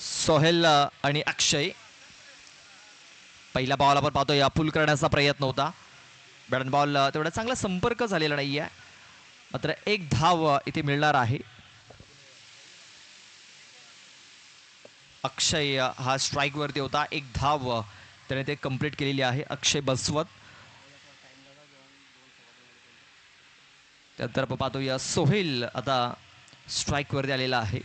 सोहेल आणि अक्षय. पहिल्या बॉल आपण पाहतो या पुल करण्याचा प्रयत्न होता. बॅट बॉल तेवढा चांगला संपर्क झालेला नाही आहे, मात्र एक धाव इथे मिळणार आहे. अक्षय हा स्ट्राईक वरती होता. एक धाव त्याने ते कंप्लीट केलेली आहे अक्षय बसवत. त्यानंतर आपण पाहतो या सोहेल आता स्ट्राईक वरती आलेला आहे.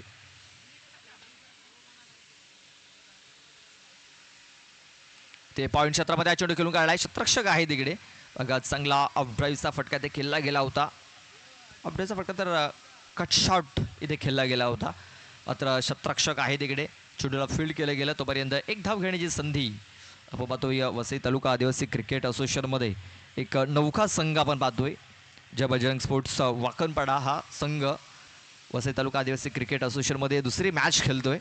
ते पॉईंट क्षेत्रामध्ये चेंडू खेळून काढलाय. शतरक्षक आहे तिकडे बघा. चांगला ऑफ ड्राईव्हचा फटका ते खेळला गेला होता. ऑफ ड्राईव्हचा फटका तर कट शॉट इथे खेळला गेला होता, मात्र शतरक्षक आहे तिकडे. चेंडूला फील्ड केलं गेलं. तोपर्यंत एक धाव घेण्याची संधी आपण पाहतोय. वसई तालुका आदिवासी क्रिकेट असोसिएशनमध्ये एक नौका संघ आपण पाहतोय. जय बजरंग स्पोर्ट्स वाकणपाडा हा संघ वसई तालुका आदिवासी क्रिकेट असोसिएशनमध्ये दुसरी मॅच खेळतोय.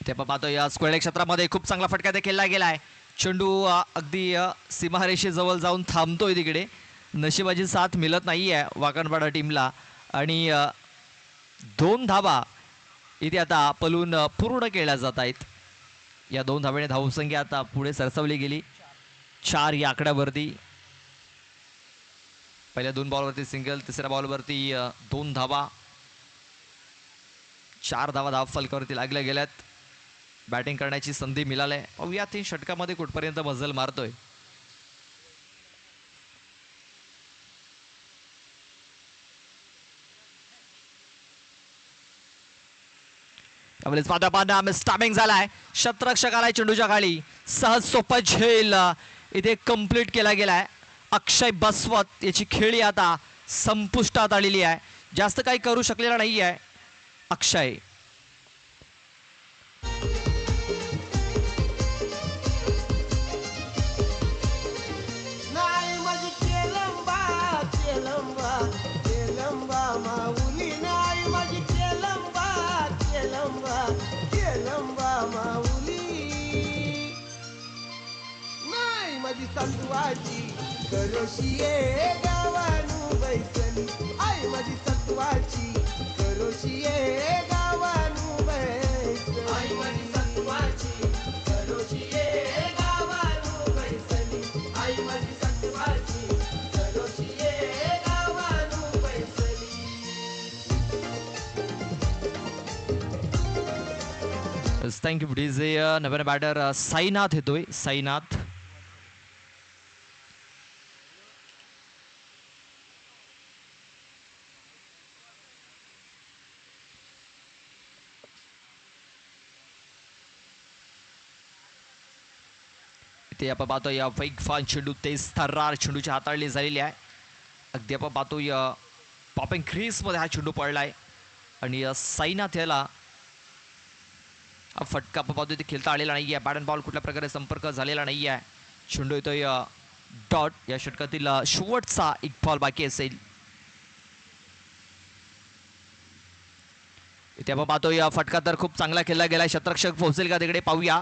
ते आपण पाहतो या स्क्वेअर क्षेत्रामध्ये खूप चांगला फटका ते खेळला गेलाय. चेंडू अगदी सीमारेषेजवळ जाऊन थांबतोय तिकडे. नशिबाची साथ मिळत नाही आहे वाकणपाडा टीमला आणि 2 धावा इथे आता पलून पूर्ण केल्या जात आहेत. या 2 धावेने धावसंख्या आता पुढे सरसवली गेली 4 या आकड्यावरती. पहिल्या 2 बॉलवरती सिंगल, तिसऱ्या बॉलवरती 2 धावा, 4 धावा धाव फलकावरती लागल्या गेल्यात. बॅटिंग करण्याची संधी मिळाली. पाहूया 3 षटकामध्ये कुठपर्यंत मजल मारतोय. स्टॅमिंग झालाय. शतरक्षकाला चेंडूच्या खाली सहज सोपा झेल इथे कंप्लीट केला गेलाय. अक्षय बसवत याची खेळी आता संपुष्टात आलेली आहे. जास्त काही करू शकलेला नाही आहे अक्षय. सत्वाची करोशिये गावानू बैसली. आई माझी सत्वाची करोशिये गावानू बैसली. आई माझी सत्वाची करोशिये गावानू बैसली. आई माझी सत्वाची करोशिये गावानू बैसली. Thank you DJ. नवीन बॅटर साईनाथ येतोय. साईनाथ ते आपण पाहतो या वेगवान चेंडू तेज थर्रार चेंडूची हाताळली झालेली आहे. अगदी आपण पाहतो या पॉपिंग क्रीजमध्ये हा चेंडू पडलाय आणि साईनाथ याला हा फटका आपण पाहतो ते खेळता आलेला नाही आहे. बॅट अँड बॉल कुठल्या प्रकारे संपर्क झालेला नाही आहे. चेंडू येतोय डॉट. या षटकातील शेवटचा एक बॉल बाकी असेल. इथे आपण पाहतो या फटका तर खूप चांगला खेळला गेलाय. शतरक्षक पोहोचेल का तिकडे पाहूया.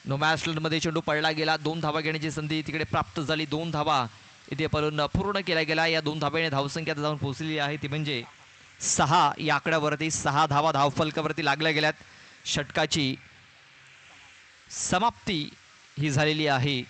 नो मॅचमध्ये चेंडू पडला गेला. 2 धावा घेण्याची संधी तिकडे प्राप्त झाली. 2 धावा इथे पूर्ण केल्या गेल्या. या 2 धाब्याने धावसंख्या जाऊन पोहोचलेली आहे ती म्हणजे 6 या आकड्यावरती. 6 धावा धावफलकावरती लागल्या गेल्यात. षटकाची समाप्ती ही झालेली आहे.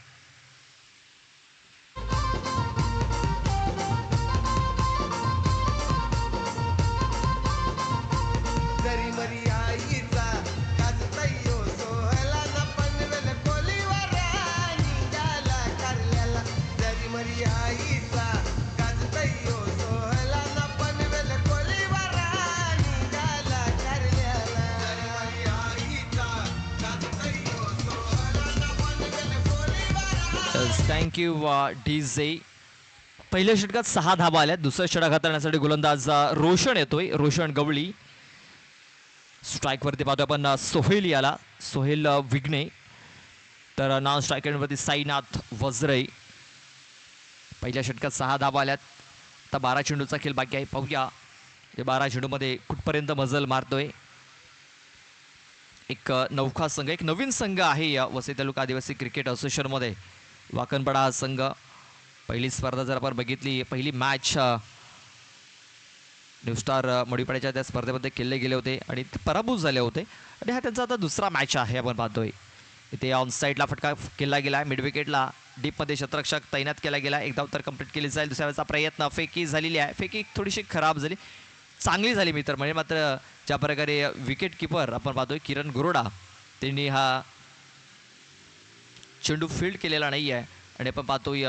Thank you DJ. पहिल्या षटकात 6 धावा आल्या. दुसऱ्या षटक हाताळण्यासाठी गोलंदाज रोशन येतोय. रोशन गवळी. स्ट्राईक वरती पाहतोय आपण सोहेल याला. सोहेल विघ्ने. तर नॉन स्ट्राईक वरती साईनाथ वज्रे. पहिल्या षटकात 6 धावा आल्यात. आता 12 चेंडूचा खेळ बाकी आहे. पाहूया या 12 चेंडूमध्ये कुठपर्यंत मजल मारतोय. एक नौका संघ, एक नवीन संघ आहे या वसई तालुका आदिवासी क्रिकेट असोसिएशनमध्ये. वाकणपाडा संघ पहिली स्पर्धा जर आपण बघितली, पहिली मॅच न्यू स्टार मडीपाड्याच्या त्या स्पर्धेमध्ये खेळले गेले होते आणि ते पराभूत झाले होते आणि हा त्यांचा आता दुसरा मॅच आहे आपण पाहतोय. इथे ऑन साईडला फटका केला गेला, मिड विकेटला डीपमध्ये शतरक्षक तैनात केला गेला. एक धाव तर कंप्लीट केली जाईल. दुसऱ्या वेळेचा प्रयत्न, फेकी झालेली आहे. फेकी थोडीशी खराब झाली, चांगली झाली मित्र. म्हणजे मात्र ज्या प्रकारे विकेट किपर आपण पाहतोय किरण गुरोडा, त्यांनी हा चेंडू फील्ड केलेला नाही आहे आणि आपण पाहतोय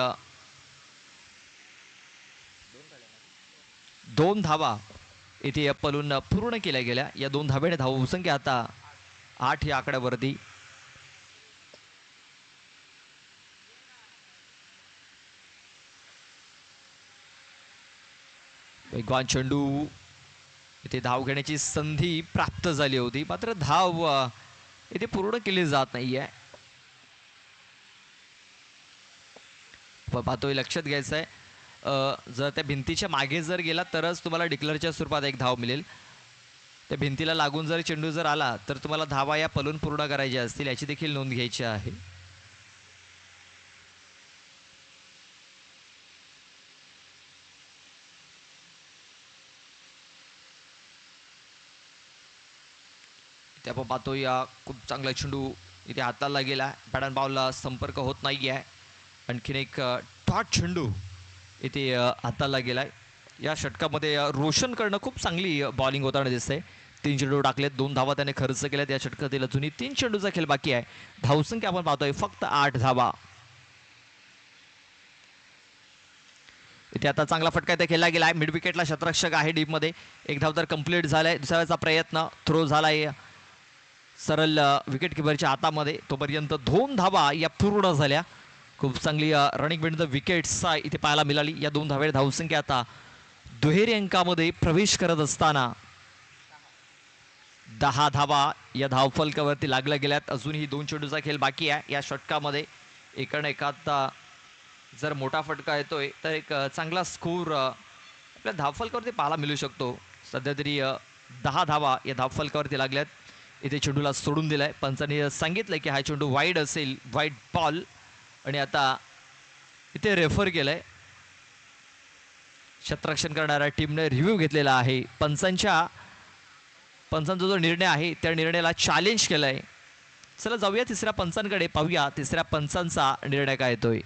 2 धावा इथे पलून पूर्ण केल्या गेल्या. या 2 धावेने धावसंख्या आता 8 या आकड्यावरती. वेगवान चेंडू, इथे धाव घेण्याची संधी प्राप्त झाली होती, मात्र धाव इथे पूर्ण केली जात नाहीये. पाहतोय, लक्षात घ्यायचं आहे, जर त्या भिंतीच्या मागे जर गेला तरच तुम्हाला डिक्लेअरच्या स्वरूपात एक धाव मिळेल. त्या भिंतीला लागून जर चेंडू जर आला तर तुम्हाला धावा या पलून पूर्ण करायच्या असतील, याची देखील नोंद घ्यायची आहे. इथे आपण पाहतोय खूप चांगला चेंडू इथे हाताला गेला, बॅट अँड बॉलला संपर्क होत नाही आहे. आणखीन एक टॉट चेंडू इथे हाताला गेलाय. या षटकामध्ये रोशनकडनं खूप चांगली बॉलिंग होताना दिसते. 3 चेंडू टाकलेत, 2 धावा त्याने खर्च केल्यात. या षटकातील अजूनही 3 चेंडूचा खेळ बाकी आहे. धावसंख्या आपण पाहतोय फक्त 8 धावा. इथे आता चांगला फटका इथे खेळला गेलाय. मिड विकेटला शतरक्षक आहे डीपमध्ये. एक धाव तर कंप्लीट झालाय. दुसऱ्या वेळेचा प्रयत्न, थ्रो झालाय सरळ विकेट किपरच्या हातामध्ये. तोपर्यंत 2 धावा या पूर्ण झाल्या. खूप चांगली रनिंग बिट द विकेट्स इथे पाहायला मिळाली. या 2 धावे धावसंख्या आता दुहेरी अंकामध्ये प्रवेश करत असताना 10 धावा या धावफलकावरती लागल्या गेल्यात. अजूनही 2 चेंडूचा खेळ बाकी आहे. या षटकामध्ये एकाने एकात जर मोठा फटका येतोय तर एक चांगला स्कोर आपल्या धावफलकावरती पाहायला मिळू शकतो. सध्या तरी 10 धावा या धावफलकावरती लागल्यात. इथे चेंडूला सोडून दिलाय. पंचांनी सांगितलंय की हा चेंडू वाईड असेल, वाईड बॉल, आणि आता इथे रेफर केलंय. क्षेत्ररक्षण करणाऱ्या टीमने रिव्ह्यू घेतलेला आहे. पंचांचा जो निर्णय आहे त्या निर्णयाला चॅलेंज केलंय. चला जाऊया तिसऱ्या पंचांकडे, पाहूया तिसऱ्या पंचांचा निर्णय काय येतोय.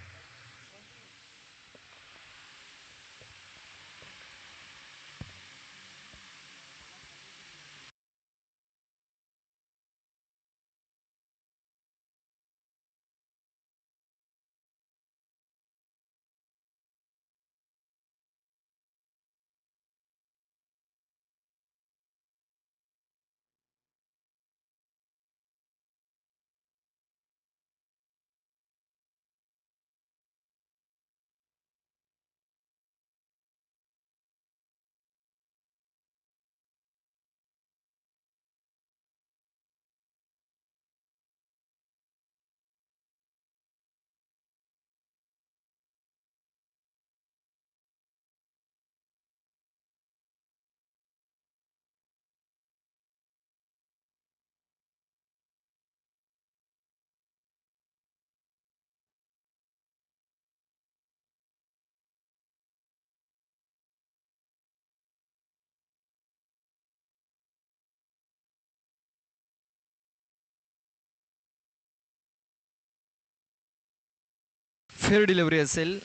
फेअर डिलिव्हरी असेल,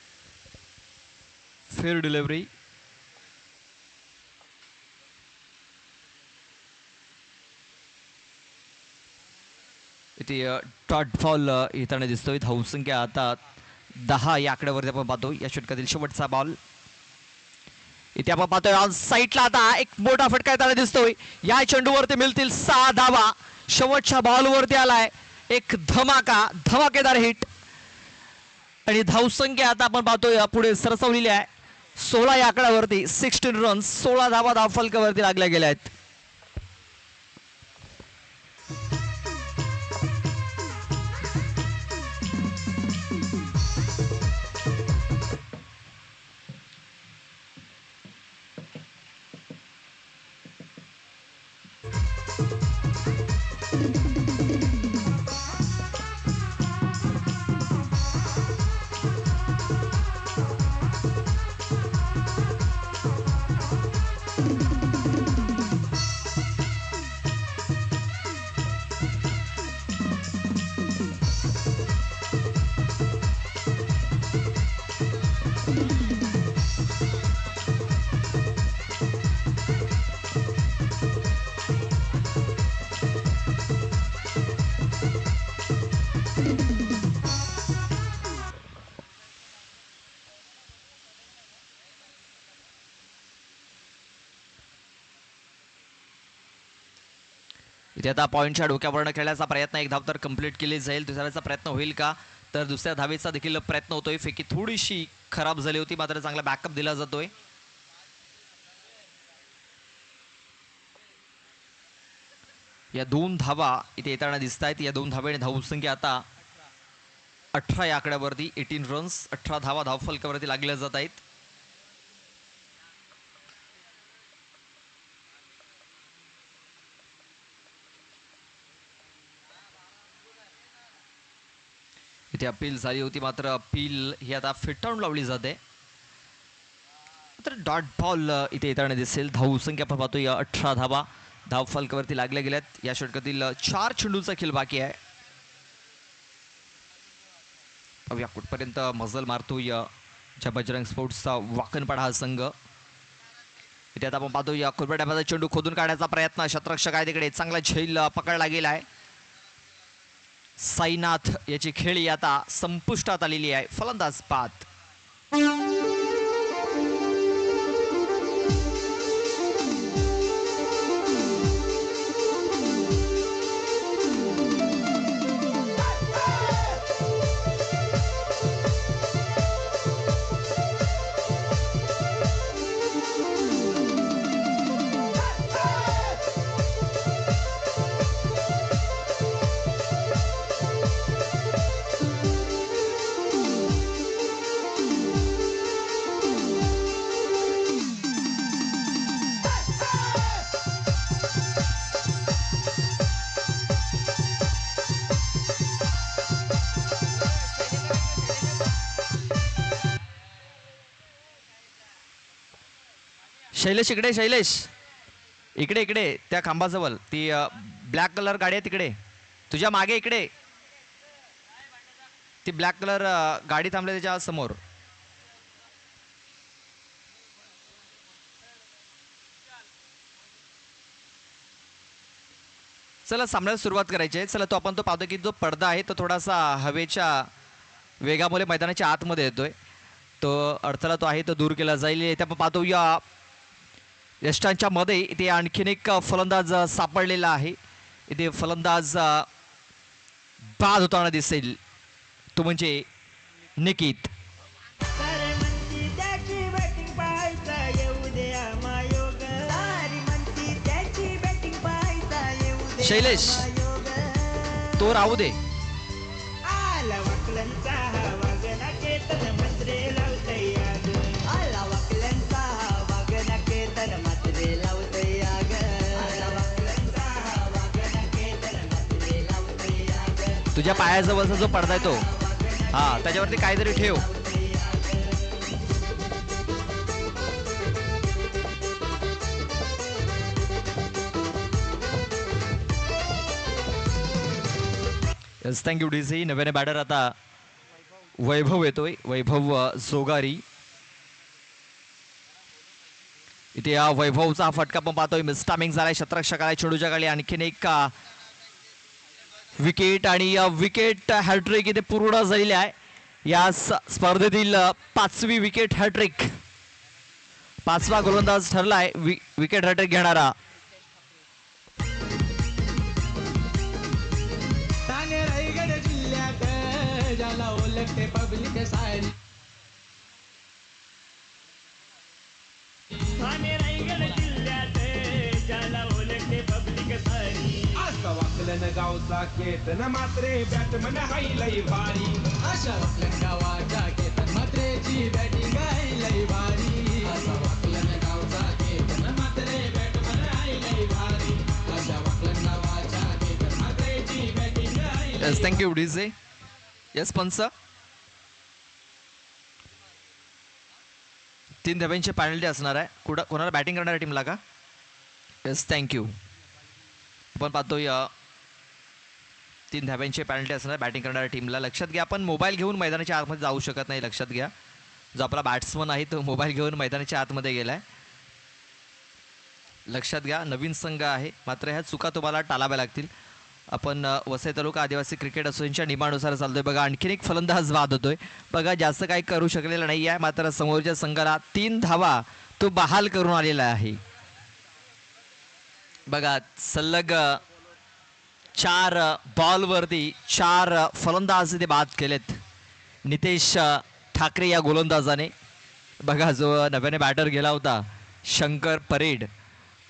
फेअर डिलिव्हरी. इथे डॉट बॉल येताना दिसतोय. धावसंख्या आता 10 या आकड्यावरती आपण पाहतो. या षटकातील शेवटचा बॉल इथे आपण पाहतोय. ऑन साईडला आता एक मोठा फटका येताना दिसतोय. या चेंडूवरती मिळतील 6 धावा. शेवटच्या बॉलवरती आलाय एक धमाकेदार हिट, आणि धावसंख्या आता आपण पाहतोय पुढे सरसवलेली आहे 16 या आकड्यावरती. 16 रन्स, 16 धावा धावफलकावरती लागल्या गेल्या आहेत. इथे आता पॉईंटच्या डोक्यावरनं खेळण्याचा प्रयत्न, एक धाव तर कंप्लीट केली जाईल. दुसऱ्याचा प्रयत्न होईल का, तर दुसऱ्या धावेचा देखील प्रयत्न होतोय. फेकी थोडीशी खराब झाली होती, मात्र चांगला बॅकअप दिला जातोय. या 2 धावा इथे येताना दिसत आहेत. या 2 धावेने धावसंख्या आता 18 या आकड्यावरती, 18 रन्स, 18 धावा धावफलकावरती लागल्या जात आहेत. इथे अपील झाली होती, मात्र अपील ही आता फेटाळून लावली जाते. तर डॉट बॉल इथे येताना दिसेल. धावसंख्या आपण पाहतो या 18 धावा धावफलकावरती लागल्या गेल्यात. या षटकातील 4 चेंडूचा खेळ बाकी आहे. या कुठपर्यंत मजल मारतो या बजरंग स्पोर्ट्सचा वाकणपाडा हा संघ. इथे आता आपण पाहतो या कुरबड्याचा चेंडू खोदून काढण्याचा प्रयत्न, शतरक्षक आहे तिकडे, चांगला झेल पकडला गेला आहे. साईनाथ याची खेळी आता संपुष्टात आलेली आहे. फलंदाज बाद. शैलेश इकडे, शैलेश इकडे इकडे त्या खांबाजवळ ती ब्लॅक कलर गाडी आहे तिकडे तुझ्या मागे, इकडे ती ब्लॅक कलर गाडी थांबली त्याच्या समोर. चला सामन्याला सुरुवात करायची आहे. चला तो आपण पाहतो की जो पडदा आहे तो थोडासा हवेच्या वेगामुळे मैदानाच्या आतमध्ये येतोय. तो अडथळा तो आहे तो दूर केला जाईल. इथे आपण पाहतो या यष्टांच्या मध्ये इथे आणखीन एक फलंदाज सापडलेला आहे. इथे फलंदाज बाद होताना दिसेल, तो म्हणजे निकित. शैलेश तो राहू दे. तुझ्या पायाजवळचा जो पडदा आहे तो, हा त्याच्यावरती काहीतरी ठेव. Yes, thank you DC. नव्याने बॅटर आता वैभव येतोय, वैभव जोगारी. इथे या वैभवचा हा फटका पण पाहतोय, मिसटायमिंग झालाय. शतरक्षकाला चेंडूच्या खाली आणखीन एक विकेट आणि विकेट हॅट्रिक इथे पूर्ण झालेली आहे. या स्पर्धेतील 5वी विकेट हॅट्रिक, 5वा गोलंदाज ठरलाय विकेट हॅट्रिक घेणारा. गावचा केतन मात्रे बॅटमन हायलय भारी. अशा वाकलन गावाच्या केतन मात्रेची बॅटिंग हायलय भारी. अशा वाकलन गावचा केतन मात्रे बॅटमन हायलय भारी. अशा वाकलन गावाच्या केतन मात्रेची बॅटिंग हायलय. Yes, thank you DJ. Yes punch, 3 धाब्यांची penalty असणार आहे. कोणाला बॅटिंग करणाऱ्या टीमला का? Yes, thank you. आपण पाहतो या 3 धाब्यांची पेनल्टी असणार बॅटिंग करणाऱ्या टीमला. लक्षात घ्या, आपण मोबाईल घेऊन मैदानाच्या आतमध्ये जाऊ शकत नाही. लक्षात घ्या, जो आपला बॅट्समन आहे तो मोबाईल घेऊन मैदानाच्या आतमध्ये गेलाय. लक्षात घ्या, नवीन संघ आहे, मात्र ह्या चुका तुम्हाला टाळाव्या लागतील. आपण वसई तालुका आदिवासी क्रिकेट असोसिएशनच्या नियमानुसार चालतोय. बघा आणखीन एक फलंदाज बाद होतोय. बघा जास्त काही करू शकलेला नाही आहे, मात्र समोरच्या संघाला 3 धावा तो बहाल करून आलेला आहे. बघा सलग 4 बॉलवरती 4 फलंदाज इथे बाद केलेत नितेश ठाकरे या गोलंदाजाने. बघा जो नव्याने बॅटर गेला होता शंकर परेड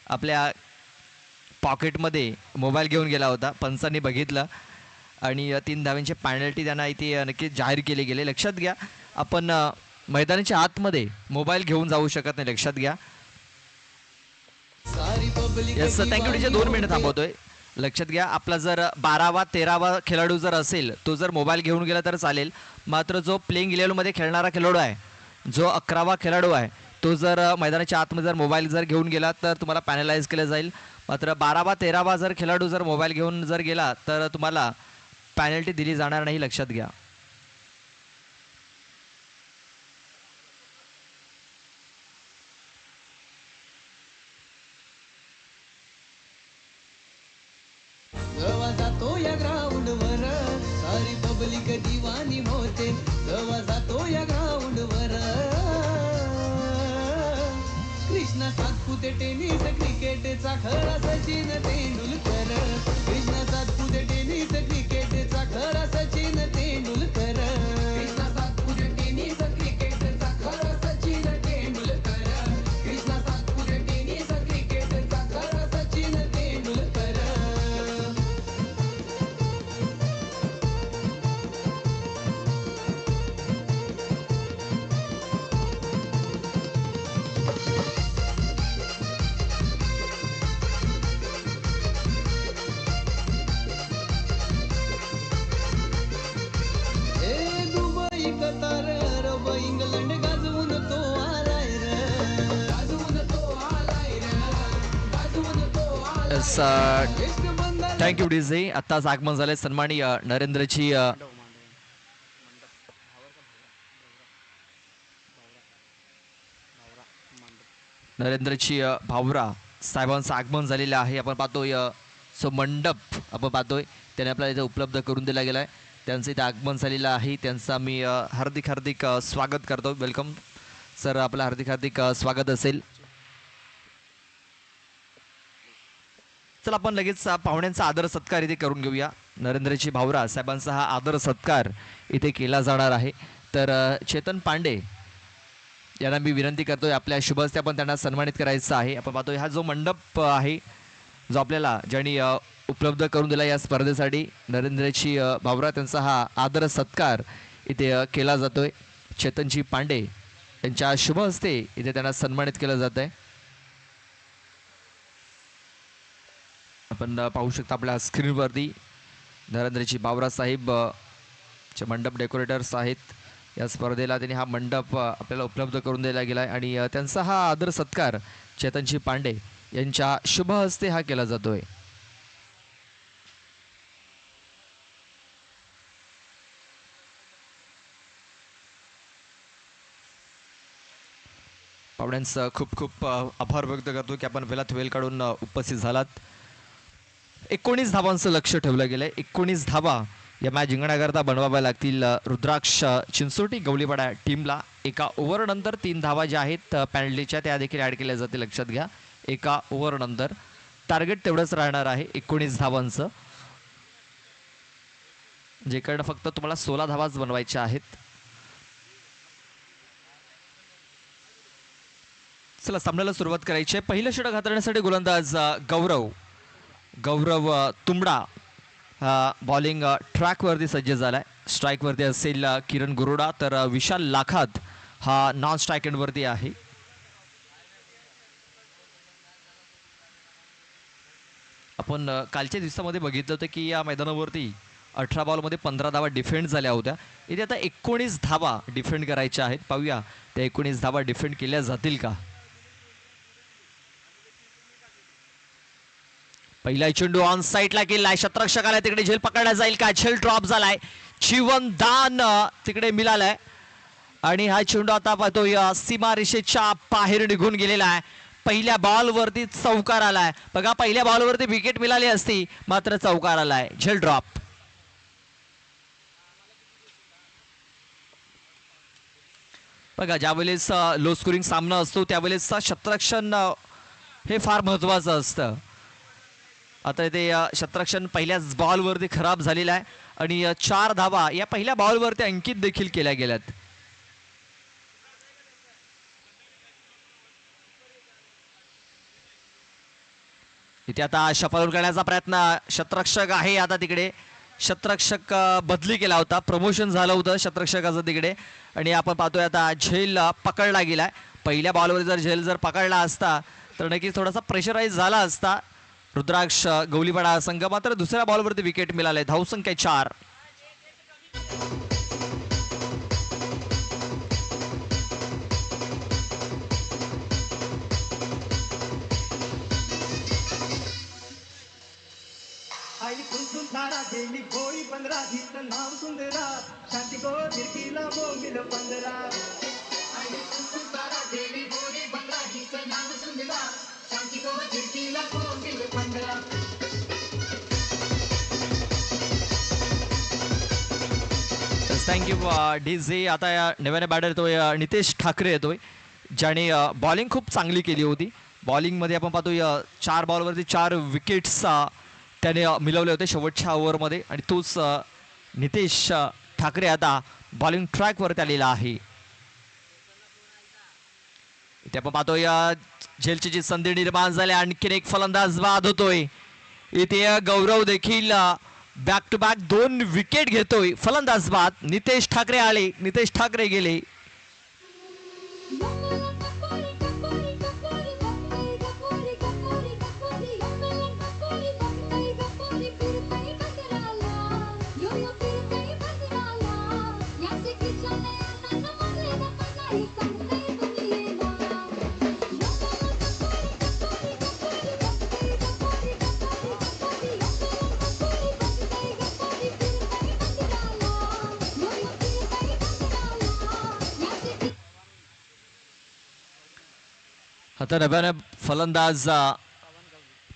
आपल्या पॉकेटमध्ये मोबाईल घेऊन गेला होता. पंचांनी बघितलं आणि 3 धावांची पेनल्टी त्यांना इथे नक्की जाहीर केली गेली. लक्षात घ्या आपण मैदानाच्या आतमध्ये मोबाईल घेऊन जाऊ शकत नाही, लक्षात घ्या. येस थँक्यू टीचर 2 मिनिटं थांबवतोय. लक्षात घ्या आपला जर 12वा 13वा खेळाडू जर असेल तो जर मोबाईल घेऊन गेला तर चालेल. मात्र जो प्लेइंग 11मध्ये खेळणारा खेळाडू आहे, जो 11वा खेळाडू आहे, तो जर मैदानाच्या आतमध्ये जर मोबाईल जर घेऊन गेला तर तुम्हाला पॅनलाइज केलं जाईल. मात्र 12वा 13वा जर खेळाडू जर मोबाईल घेऊन जर गेला तर तुम्हाला पॅनल्टी दिली जाणार नाही, लक्षात घ्या. जेव्हा जातो या ग्राउंडवर सारी पब्लिक दिवानी होते. जेव्हा जातो या ग्राउंडवर कृष्णा सातपुते टेनिस क्रिकेटचा खरा सचिन तेंडुलकर. कृष्णा सातपुते टेनिस क्रिकेटचा खरा सचिन तेंडुलकर. कृष्णा सातपुते टेनिस क्रिकेटचा खरा सचिन तेंडुलकर. कृष्णा सातपुते टेनिस क्रिकेटचा खरा सचिन तेंडुलकर. दुबई कतार रब इंग्लंड गाजवून तो आलाय रे. गाजवून तो आलाय रे. गाजवून तो आलाय. Thank you DJ. आत्ताच आगमन झाले सन्माननीय नरेंद्रची भावरा साहेबांचं आगमन झालेलं आहे. आपण पाहतोय सो मंडप आपण पाहतोय त्याने आपल्याला इथे उपलब्ध करून दिला गेला आहे. त्यांचं इथे आगमन झालेलं आहे. त्यांचा मी हार्दिक स्वागत करतो. वेलकम सर, आपलं हार्दिक स्वागत असेल. चला आपण लगेच पाहुण्यांचा आदर सत्कार इथे करून घेऊया. नरेंद्रजी भावरा साहेबांचा हा आदर सत्कार इथे केला जाणार आहे. तर चेतन पांडे यांना मी विनंती करतोय आपल्या शुभ हस्ते आपण त्यांना सन्मानित करायचं आहे. आपण पाहतोय हा जो मंडप आहे जो आपल्याला ज्यांनी उपलब्ध करून दिला या स्पर्धेसाठी नरेंद्रजी भावरा त्यांचा हा आदर सत्कार इथे केला जातोय. चेतनजी पांडे यांच्या शुभ हस्ते इथे त्यांना सन्मानित केलं जात आहे. आपण पाहू शकता आपल्या स्क्रीनवरती नरेंद्रजी भावरा साहेब चे मंडप डेकोरेटर्स आहेत या स्पर्धेला. त्यांनी हा मंडप आपल्याला उपलब्ध करून दिला गेला आहे आणि त्यांचा हा आदर सत्कार चेतनजी पांडे यांच्या शुभ हस्ते हा केला जातोय. पाहुण्यांचं खूप खूप आभार व्यक्त करतो की आपण वेळात वेळ काढून उपस्थित झालात. 19 धावांचं लक्ष ठेवलं गेलंय. 19 धावा या मॅच जिंकण्याकरता बनवाव्या लागतील रुद्राक्ष चिंचोटी गवळीपाडा टीमला. एका ओव्हरनंतर 3 धावा ज्या आहेत पॅनल्टीच्या त्या देखील ॲड केल्या जातील, लक्षात घ्या. एका ओव्हरनंतर टार्गेट तेवढंच राहणार आहे 19 धावांचं, जे कारण फक्त तुम्हाला 16 धावाच बनवायच्या आहेत. चला सामन्याला सुरुवात करायची आहे. पहिलं षटक हाताळण्यासाठी गोलंदाज गौरव तुंबडा हा बॉलिंग ट्रॅकवरती सज्ज झालाय. स्ट्राईकवरती असेल किरण गुरोडा, तर विशाल लाखात हा नॉन स्ट्राईक एंडवरती आहे. आपण कालच्या दिवसामध्ये बघितलं होतं की या मैदानावरती 18 बॉलमध्ये 15 धावा डिफेंड झाल्या होत्या. इथे आता 19 धावा डिफेंड करायच्या आहेत. पाहूया त्या 19 धावा डिफेंड केल्या जातील का. पहिला चेंडू ऑन साईडला गेलाय, शतरक्षकाला तिकडे झेल पकडला जाईल का. झेल ड्रॉप झालाय, जीवनदान तिकडे मिळालाय आणि हा चेंडू आता पाहतोय सीमा रेषेच्या बाहेर निघून गेलेला आहे. पहिल्या बॉलवरती चौकार आलाय. बघा पहिल्या बॉलवरती विकेट मिळाली असती, मात्र चौकार आलाय. झेल ड्रॉप. बघा ज्यावेळेस लो स्कोरिंग सामना असतो त्यावेळेस क्षेत्ररक्षण हे फार महत्वाचं असतं. आता इथे शतरक्षण पहिल्याच बॉलवरती खराब झालेला आहे आणि 4 धावा या पहिल्या बॉलवरती अंकित देखील केल्या गेल्यात. इथे आता शपालून करण्याचा प्रयत्न शतरक्षक आहे. आता तिकडे शतरक्षक बदली केला होता, प्रमोशन झालं होतं शतरक्षकाचं तिकडे आणि आपण पाहतोय आता झेल पकडला गेलाय. पहिल्या बॉलवर जर झेल जर पकडला असता तर नक्कीच थोडासा प्रेशराईज झाला असता रुद्राक्ष गवलीपाडा संघ. मात्र दुसऱ्या बॉलवरती विकेट मिळाले. धावसंख्या 4. आई कुंतून तारा गेली भोई 15 हिचं नाव सुंदरा शांती को झिरकीला बोंबिल 15 आई कुंतून तारा गेली भोई 15 हिचं नाव सुंदरा शांती को झिरकीला बोंबिल 15. Thank you DJ. आता या नव्याने बॅटर येतोय नितेश ठाकरे येतोय, ज्याने बॉलिंग खूप चांगली केली होती. बॉलिंगमध्ये आपण पाहतोय 4 बॉलवरती 4 विकेट्स त्याने मिळवले होते शेवटच्या ओव्हरमध्ये आणि तोच नितेश ठाकरे आता बॉलिंग ट्रॅकवरती आलेला आहे. इथे आपण पाहतोय झेलची जी संधी निर्माण झाली, आणखीन एक फलंदाज बाद होतोय. इथे गौरव देखील बॅक टू बॅक 2 विकेट घेतोय. फलंदाज बाद. नितेश ठाकरे आले, नितेश ठाकरे गेले. आता नव्याने फलंदाज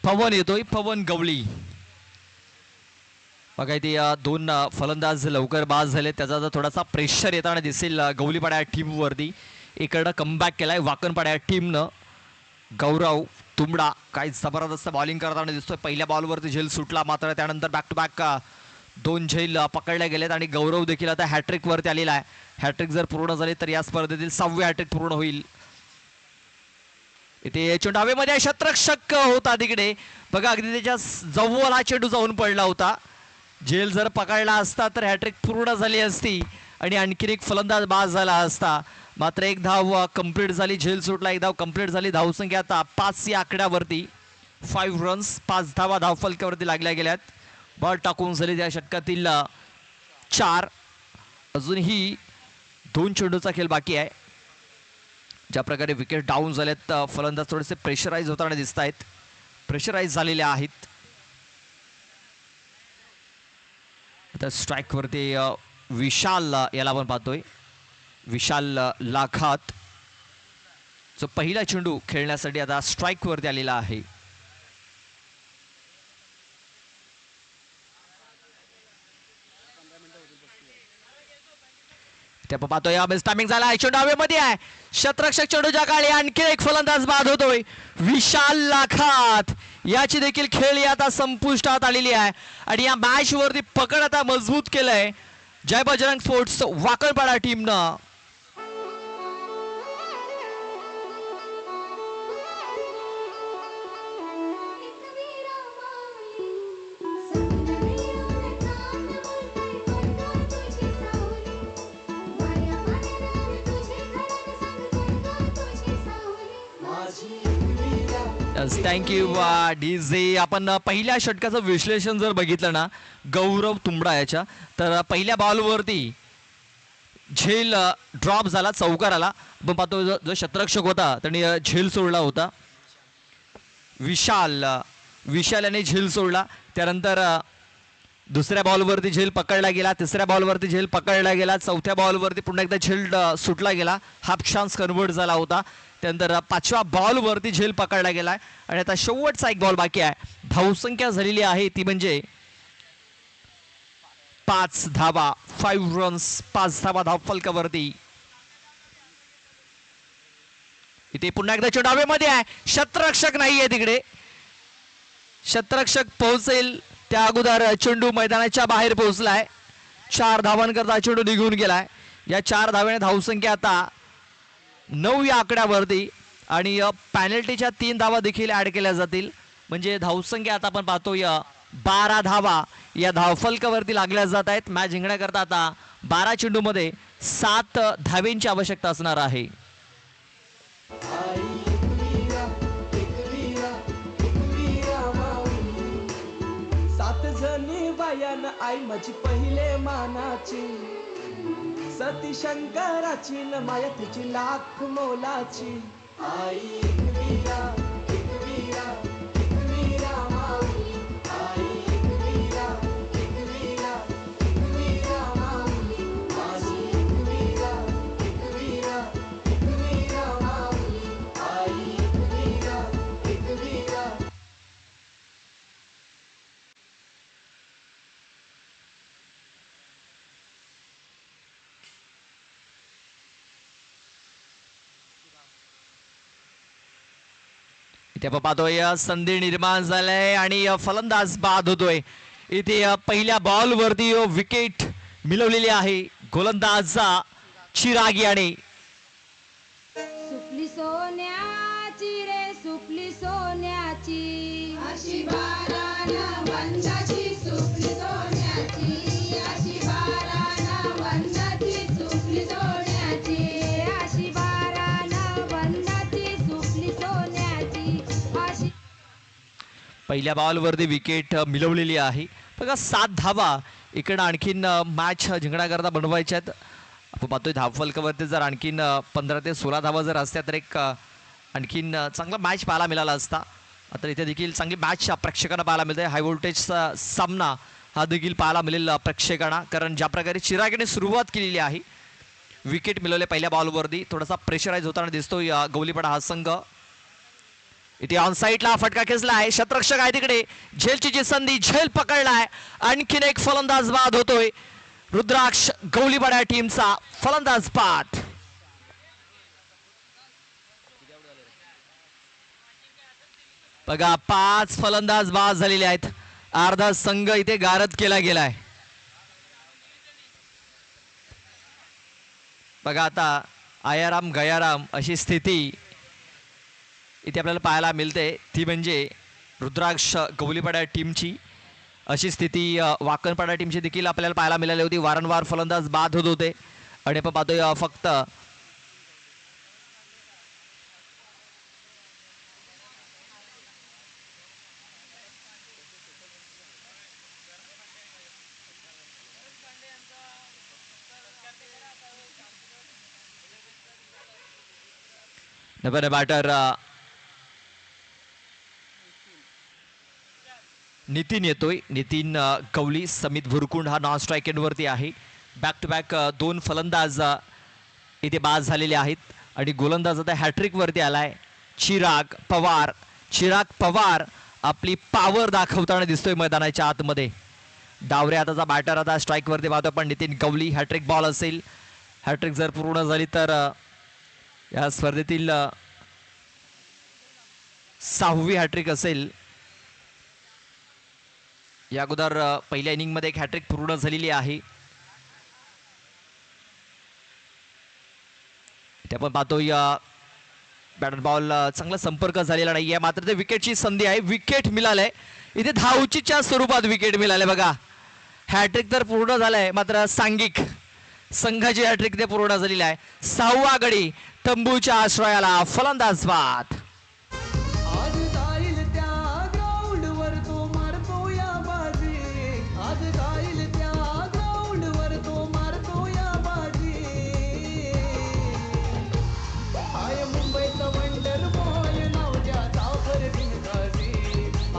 पवन येतोय, पवन गवळी. बघा इथे 2 फलंदाज लवकर बाद झाले, त्याचा जर थोडासा प्रेशर येताना दिसेल गवलीपाड्या टीमवरती. इकडं कमबॅक केलाय वाकणपाड्या टीमनं. गौरव तुंबडा काय जबरदस्त बॉलिंग करताना दिसतोय. पहिल्या बॉलवरती झेल सुटला, मात्र त्यानंतर बॅक टू बॅक 2 झेल पकडल्या गेलेत आणि गौरव देखील आता हॅट्रिक वरती आलेला आहे. हॅट्रिक जर पूर्ण झाली तर या स्पर्धेतील 6वी हॅट्रिक पूर्ण होईल. इथे चेंडू हवेमध्ये शतरक्षक होता तिकडे. बघा अगदी त्याच्या जवळ हा चेंडू जाऊन पडला होता. झेल जर पकडला असता तर हॅट्रिक पूर्ण झाली असती आणि आणखीन एक फलंदाज बाद झाला असता. मात्र 1 धाव कंप्लीट झाली, झेल सुटला, 1 धाव कंप्लीट झाली. धावसंख्या आता 5 या आकड्यावरती. 5 रन्स, 5 धावा धावफलकावरती लागल्या गेल्यात. बॉल टाकून झाली त्या षटकातील 4. अजूनही 2 चेंडूचा खेळ बाकी आहे. ज्या प्रकारे विकेट डाऊन झालेत, फलंदाज थोडेसे प्रेशराईज होताना दिसत आहेत, प्रेशराईज झालेले आहेत. आता स्ट्राईक वरती विशाल याला आपण पाहतोय, विशाल लाखात जो पहिला चेंडू खेळण्यासाठी आता स्ट्राईक वरती आलेला आहे. आपण पाहतोय टायमिंग झाला आहे, चेंडू हवेमध्ये आहे, शतरक्षक चेंडूच्या काळी आणखी एक फलंदाज बाद होतोय. विशाल लाखात याची देखील खेळी आता संपुष्टात आलेली आहे आणि या मॅच वरती पकड आता मजबूत केलंय जय बजरंग स्पोर्ट्स वाकणपाडा टीमनं. Thank you DJ. आपण पहिल्या षटकाचं विश्लेषण जर बघितलं ना गौरव तुंबडा याच्या, तर पहिल्या बॉलवरती झेल ड्रॉप झाला, चौकार आला. आपण पाहतो जो शतरक्षक होता त्याने झेल सोडला होता. विशाल याने झेल सोडला. त्यानंतर दुसऱ्या बॉलवरती झेल पकडला गेला, तिसऱ्या बॉलवरती झेल पकडला गेला, चौथ्या बॉलवरती पुन्हा एकदा झेल सुटला गेला, हाफ चान्स कन्वर्ट झाला होता. त्यानंतर 5व्या बॉलवरती झेल पकडला गेलाय आणि आता शेवटचा 1 बॉल बाकी आहे. धावसंख्या झालेली आहे ती म्हणजे 5 धावा, 5 रन्स, 5 धावा धावफलकावरती. इथे पुन्हा एकदा चेंडू हवेमध्ये आहे, शतरक्षक नाहीये तिकडे. शतरक्षक पोहोचेल त्या अगोदर चेंडू मैदानाच्या बाहेर पोहोचलाय. 4 धावांकरता चेंडू निघून गेलाय. या 4 धावेने धावसंख्या आता 9 या आकड्यावरती आणि पॅनल्टीच्या 3 धावा देखील ऍड केल्या जातील. म्हणजे धावसंख्या आता आपण पाहतोय 12 धावा या धावफलकावरती लागल्या जात आहेत. मॅच जिंकण्याकरता आता 12 चेंडूमध्ये 7 धावेंची आवश्यकता असणार आहे. बायान आई माझी पहिले मानाची सती शंकराची न माया तिची लाख मोलाची आई एकवीरा एकवीरा एकवीरा माऊली आई एकवीरा एकवीरा एकवीरा माऊली माझी एकवीरा एकवीरा एकवीरा माऊली आई एकवीरा एकवीरा. इथे आपण पाहतोय संधी निर्माण झालाय आणि फलंदाज बाद होतोय. इथे पहिल्या बॉल वरती विकेट मिळवलेली आहे गोलंदाजचा चिराग याने. सुपली सोन्याची रे सुपली सोन्याची अशी बारानं वंदाची सुपली सोन्याची अशी बारानं वंदाची सुपली सोन्याची अशी बारानं वंदाची सुपली सोन्याची अशी. पहिल्या बॉल वरती विकेट मिळवलेली आहे. बघा 7 धावा इकडं आणखीन मॅच जिंकण्याकरता बनवायच्या आहेत. आपण पाहतोय धावफलकावरती जर आणखीन 15 ते 16 धावा जर असत्या तर एक आणखीन चांगला मॅच पाहायला मिळाला असता. आता इथे देखील चांगली मॅच प्रेक्षकांना पाहायला मिळते. हाय व्होल्टेजचा सामना हा देखील पाहायला मिळेल प्रेक्षकांना. कारण ज्या प्रकारे चिरागने सुरुवात केलेली आहे विकेट मिळवले पहिल्या बॉलवरती थोडासा प्रेशराईज होताना दिसतोय गवलीपाडा हा संघ. इथे ऑन साईडला फटका खेचला आहे. शतरक्षक आहे तिकडे. झेलची जी संधी झेल पकडलाय. आणखीन एक फलंदाज बाद होतोय. रुद्राक्ष गवलीपाडा टीमचा फलंदाज बाद. बघा 5 फलंदाज बाद झालेले आहेत. अर्धा संघ इथे गारद केला गेलाय. बघा आता आयाराम गयाराम अशी स्थिती इथे आपल्याला पाहायला मिळते. ती म्हणजे रुद्राक्ष गवलीपाडा टीमची अशी स्थिती वाकणपाडा टीमची देखील आपल्याला पाहायला मिळाली होती. वारंवार फलंदाज बाद होत होते आणि आपण पाहतोय फक्त नंबर बॅटर नितीन येतोय. नितीन कवली. समित भुरकुंड हा नॉन स्ट्राईक एंडवरती आहे. बॅक टू बॅक 2 फलंदाज इथे बाद झालेले आहेत आणि गोलंदाज आता हॅट्रिक वरती आलाय चिराग पवार. चिराग पवार आपली पॉवर दाखवताना दिसतोय मैदानाच्या आतमध्ये. डावरे आताचा बॅटर आता स्ट्राईक वरती पाहतो पण नितीन कवली. हॅट्रिक बॉल असेल. हॅट्रिक जर पूर्ण झाली तर या स्पर्धेतील 6वी हॅट्रिक असेल. या अगोदर पहिल्या इनिंग मध्ये एक हॅट्रिक पूर्ण झालेली आहे. इथे आपण पाहतोय बॅट बॉल चांगला संपर्क झालेला नाहीये. मात्र ते विकेटची संधी आहे. विकेट मिळालंय. इथे धावचीच्या स्वरूपात विकेट मिळाले. बघा हॅट्रिक तर पूर्ण झालाय मात्र सांघिक संघाची हॅट्रिक ते पूर्ण झालेली आहे. 6वा गडी तंबूच्या आश्रयाला फलंदाज बाद. आज जाईल त्या ग्राउंडवर तो मारतो या बाजी आज जाईल त्या ग्राउंडवर तो मारतो या बाजी आय मुंबईचा वंडर बॉय नाव ज्याचा बिनकाजी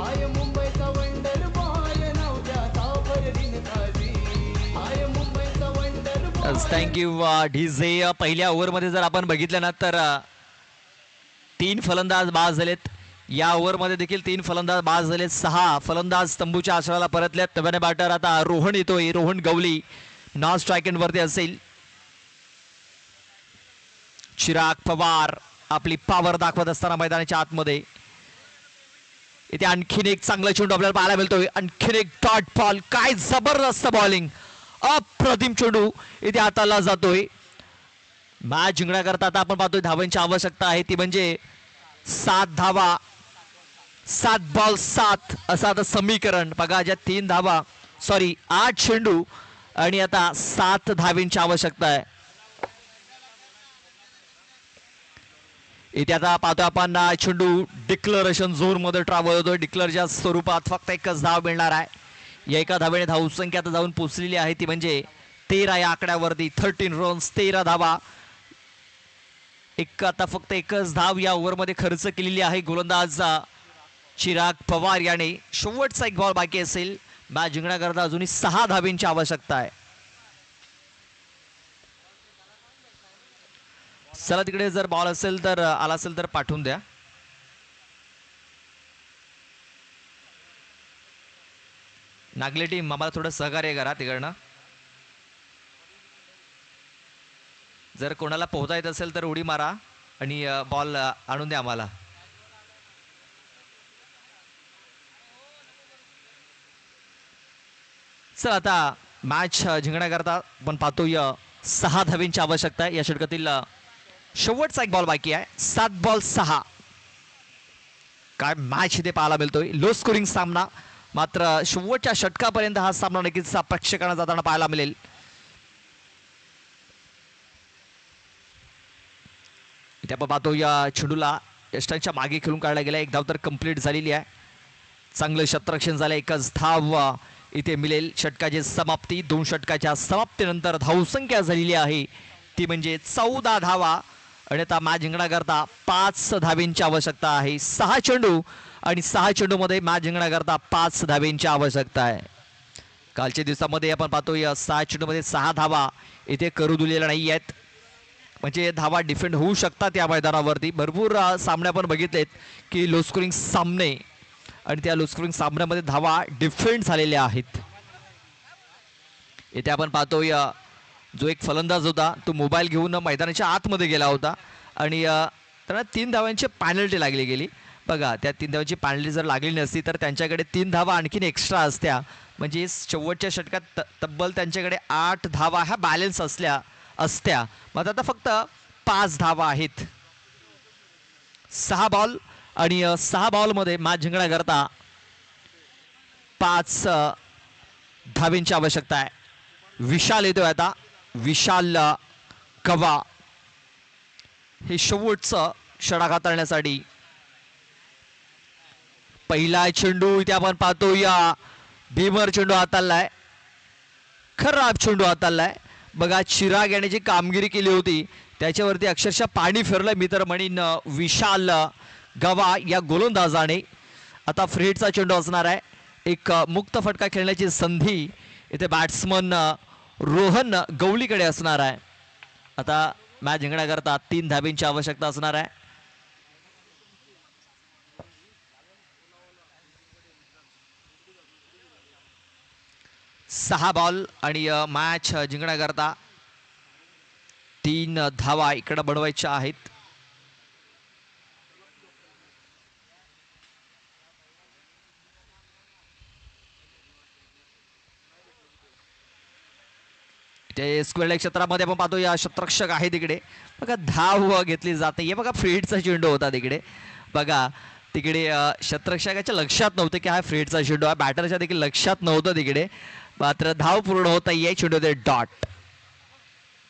आय मुंबईचा वंडर बॉय नाव ज्याचा बिनकाजी आय मुंबईचा वंडर बॉय. Thank you DJ. पहिल्या ओव्हरमध्ये जर आपण बघितलं ना तर 3 फलंदाज बाद झालेत. या ओव्हरमध्ये देखील 3 फलंदाज बाद झालेत. 6 फलंदाज तंबूच्या आश्रयाला परतलेत. नव्याने बॅटर आता रोहन येतोय. Rohan Gawali non strike end वरती असेल. चिराग पवार आपली पॉवर दाखवत असताना मैदानाच्या आतमध्ये. इथे आणखीन एक चांगला चेंडू आपल्याला पाहायला मिळतोय. आणखीन एक डॉट बॉल. काय जबरदस्त बॉलिंग. अप्रतिम चेंडू इथे हाताला जातोय. मॅच जिंकण्याकरता आता आपण पाहतोय धावांची आवश्यकता आहे, ती म्हणजे 7 धावा. 7 बॉल 7 असं आता समीकरण बघा. ज्या 3 धावा 8 चेंडू आणि आता 7 धावींची आवश्यकता आहे. इथे आता पाहतो आपण चेंडू डिक्लरेशन झोन मध्ये ट्रॅव्हल होतोय. डिक्लेअरच्या स्वरूपात फक्त एकच धाव मिळणार आहे. या एका धावेने धावसंख्या आता जाऊन पोहोचलेली आहे, ती म्हणजे 13 या आकड्यावरती. 13 रन्स, 13 धावा. आता फक्त एकच धाव या ओव्हरमध्ये खर्च केलेली आहे गोलंदाज चिराग पवार याने. शेवटचा एक बॉल बाकी असेल. मॅच जिंकण्याकरता अजूनही 6 धावींची आवश्यकता आहे. चला तिकडे जर बॉल असेल तर आला असेल तर पाठवून द्या. नागले टीम आम्हाला थोडं सहकार्य करा तिकडनं. जर कोणाला पोहता येत असेल तर उडी मारा आणि बॉल आणून द्या आम्हाला. चल आता मॅच जिंकण्याकरता आपण पाहतोय 6 धावींची आवश्यकता आहे. या षटकातील शेवटचा एक बॉल बाकी आहे. 7 बॉल 6. काय मॅच इथे पाहायला मिळतोय. लो स्कोरिंग सामना, मात्र शेवटच्या षटकापर्यंत हा सामना नक्कीच प्रेक्षकांना जाताना पाहायला मिळेल. इथे आपण पाहतो या चेंडूला यष्टांच्या मागे खेळून काढला गेला. एक धाव तर कंप्लीट झालेली आहे. चांगलं क्षेत्ररक्षण झालं. एकच धाव इथे मिळेल. षटकाची समाप्ती. 2 षटकाच्या समाप्तीनंतर धावसंख्या झालेली आहे, ती म्हणजे 14 धावा. आणि आता मॅच जिंकण्याकरता 5 धावींची आवश्यकता आहे. 6 चेंडू आणि 6 चेंडूमध्ये मॅच जिंकण्याकरता 5 धावींची आवश्यकता आहे. कालच्या दिवसामध्ये आपण पाहतो या 6 चेंडूमध्ये 6 धावा इथे करू दिलेल्या नाही आहेत. म्हणजे धावा डिफेंड होऊ शकतात या मैदानावरती. भरपूर सामने आपण बघितलेत की लो स्कोरिंग सामने, आणि त्या लो स्कोरिंग सामन्यामध्ये धावा डिफेंड झालेल्या आहेत. इथे आपण पाहतोय जो एक फलंदाज होता तो मोबाईल घेऊन मैदानाच्या आतमध्ये गेला होता आणि त्यांना 3 धावांची पॅनल्टी लागली गेली. बघा, त्या 3 धावांची पॅनल्टी जर लागली नसती तर त्यांच्याकडे 3 धावा आणखीन एक्स्ट्रा असत्या. म्हणजे शेवटच्या षटकात तब्बल त्यांच्याकडे 8 धावा ह्या बॅलन्स असत्या. मग आता फक्त 5 धावा आहेत. 6 बॉल आणि 6 बॉलमध्ये मॅच जिंकण्याकरता 5 धावींची आवश्यकता आहे. विशाल येतोय आता. विशाल कवा हे शेवटचं षटक हाताळण्यासाठी. पहिला चेंडू इथे आपण पाहतो या भीमर चेंडू हाताळलाय. खराब चेंडू हाताळलाय. बघा, चिराग याने जी कामगिरी केली होती त्याच्यावरती अक्षरशः पाणी फिरलं मी तर म्हणीन विशाल गवा या गोलंदाजाने. आता फ्रेडचा चेंडू असणार आहे. एक मुक्त फटका खेळण्याची संधी इथे बॅट्समन रोहन गवळीकडे असणार आहे. आता मॅच जिंकण्याकरता 3 धाबींची आवश्यकता असणार आहे. सहा बॉल आणि मॅच जिंकण्याकरता 3 धावा इकडे बनवायच्या आहेत. ते स्क्वेअर लेग क्षेत्रामध्ये आपण पाहतो या क्षेत्ररक्षक आहे तिकडे. बघा, धाव घेतली जाते. हे बघा, फ्रीडचा चेंडू होता तिकडे. बघा, तिकडे क्षेत्ररक्षकाच्या लक्षात नव्हते की हा फ्रीडचा चेंडू आहे. बॅटरच्या देखील लक्षात नव्हतं तिकडे. मात्र धाव पूर्ण होता आहे. चेंडू ते डॉट.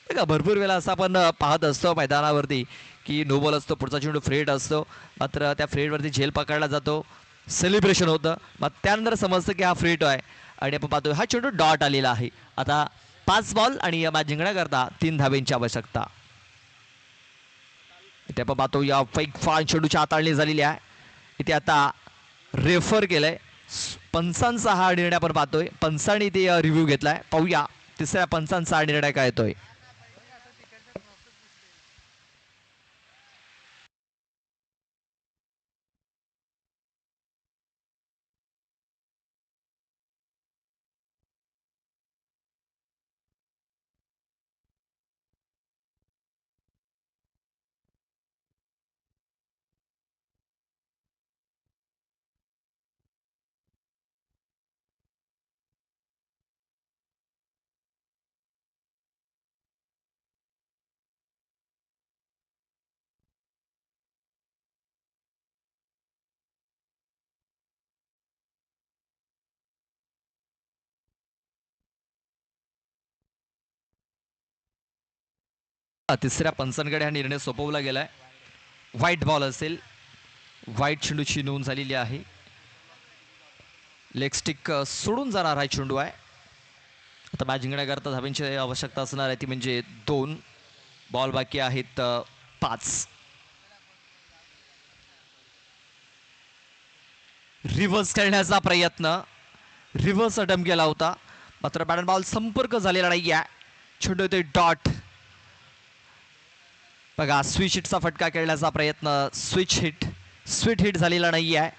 बघा, भरपूर वेळा असं आपण पाहत असतो मैदानावरती की नो बॉल असतो, पुढचा चेंडू फ्रेड असतो, मात्र त्या फ्रेडवरती झेल पकडला जातो, सेलिब्रेशन होतं, मग त्यानंतर समजतं की हा फ्रेड आहे आणि आपण पाहतो हा चेंडू डॉट आलेला आहे. आता 5 बॉल आणि मॅच जिंकण्याकरता 3 धावेंची आवश्यकता. इथे आपण पाहतो या फेक फान चेंडूची हाताळणी झालेली आहे. इथे आता रेफर केलंय पंचांचा हा निर्णय आपण पाहतोय. पंचांनी इथे रिव्ह्यू घेतलाय. पाहूया तिसऱ्या पंचांचा हा निर्णय काय येतोय. तिसऱ्या पंचांकडे हा निर्णय सोपवला गेलाय. व्हाईट बॉल असेल. व्हाईट चेंडूची नोंद झालेली आहे. लेग स्टिक सोडून जाणार हा चेंडू आहे. आता मॅच जिंकण्याकरता धाब्यांची आवश्यकता असणार आहे ती म्हणजे 2. बॉल बाकी आहेत 5. रिव्हर्स करण्याचा प्रयत्न. रिव्हर्स अटेम्प्ट केला होता मात्र बॅट बॉल संपर्क झालेला नाही आहे. चेंडू ते डॉट. बघा स्विच हिटचा फटका खेळण्याचा प्रयत्न. स्वीट हिट झालेला नाही आहे.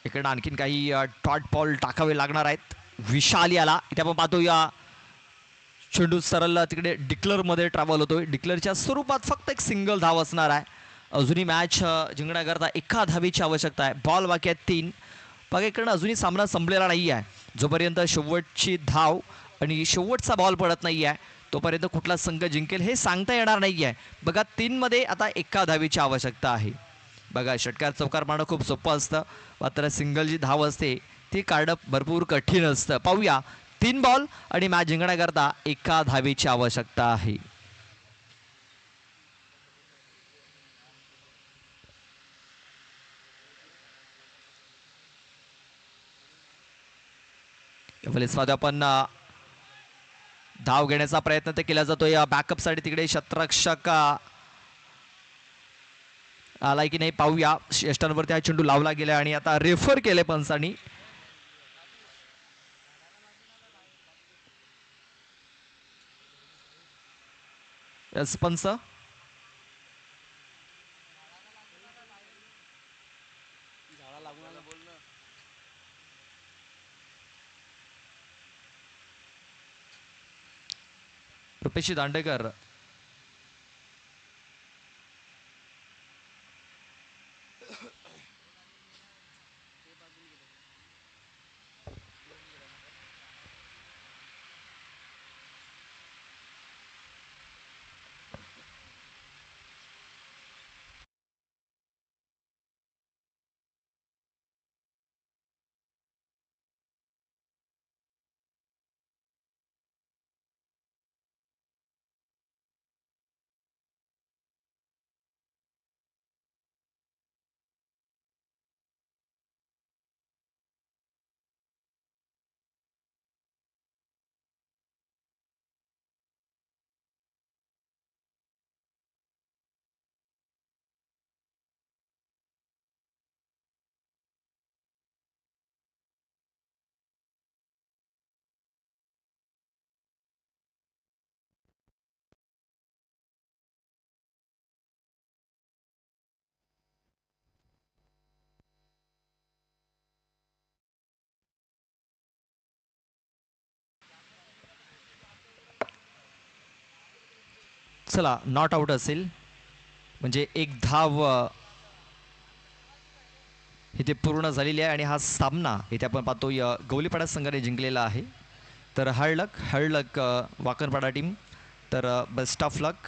इकडे आणखीन काही डॉट बॉल टाकावे लागणार आहेत. विशाल याला इथे आपण पाहतो या चेंडू सरळ तिकडे डिक्लरमध्ये ट्रॅव्हल होतोय. डिक्लरच्या स्वरूपात फक्त एक सिंगल धाव असणार आहे. अजूनही मॅच जिंकण्याकरता एका धावेची आवश्यकता आहे. बॉल बाकी आहेत 3. बघा इकडनं अजूनही सामना संपलेला नाही आहे. जोपर्यंत शेवटची धाव आणि शेवटचा बॉल पडत नाही आहे तोपर्यंत कुठला संघ जिंकेल हे सांगता येणार नाही आहे. बघा 3 मध्ये आता एका धावेची आवश्यकता आहे. बघा षटकार चौकार मारणं खूप सोपं असतं मात्र सिंगल जी धाव असते ती काढणं भरपूर कठीण असतं. पाहूया 3 बॉल आणि मॅच जिंकण्याकरता एका धावेची आवश्यकता आहे. आपण धाव घेण्याचा प्रयत्न ते केला जातो. या बॅकअप साठी तिकडे शतरक्षक आलाय की नाही पाहूया. यष्टांवरती हा चेंडू लावला गेला आणि आता रेफर केले पंचांनी. पंच रुपेशी दांडेकर चला नॉट आउट असेल म्हणजे एक धाव इथे पूर्ण झालेली आहे आणि हा सामना इथे आपण पाहतो गवलीपाडा संघाने जिंकलेला आहे. तर हळलक वाकरपाडा टीम तर बेस्ट ऑफ लक.